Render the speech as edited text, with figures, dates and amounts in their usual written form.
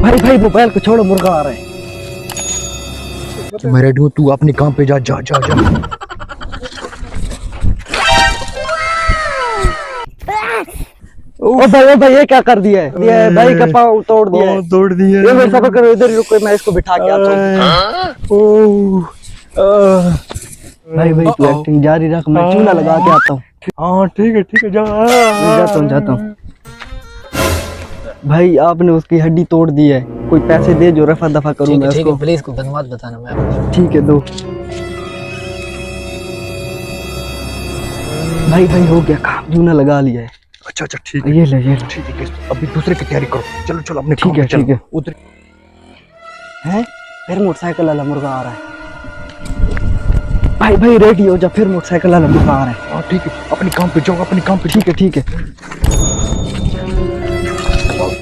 भाई भाई मोबाइल को छोड़ो, मुर्गा आ रहा है। मैं रेडी हूँ, तू अपने काम पे जा जा जा जा। ओ भाई ये क्या कर दिया है? ये भाई का पाँव तोड़ दिया है। तोड़ दिया। ये मेरे सफर करो, इधर ही रुको, मैं इसको बिठा के आता हूँ। भाई भाई तू एक्टिंग जारी रख, मैं चूना लगा के आता हूँ। हाँ ठीक है जा। मैं जाता हूँ। भाई आपने उसकी हड्डी तोड़ दी है, कोई पैसे दे जो रफा दफा करूँ मैं उसको। प्लीज को धन्यवाद बताना। मैं ठीक है दो। भाई भाई हो गया काम, चूना लगा लिया है। अच्छा ठीक है, ये ले ठीक है। अभी दूसरे की तैयारी करो। चलो चलो अपने ठीक है ठीक है। उधर है फिर मोटरसाइकिल वाला मुर्गा आ रहा है। भाई भाई रेडी हो जा, फिर मोटरसाइकिल वाला मुर्गा आ रहा है। हाँ ठीक है, अपने काम पे जाओ, अपने काम पे। ठीक है ठीक है।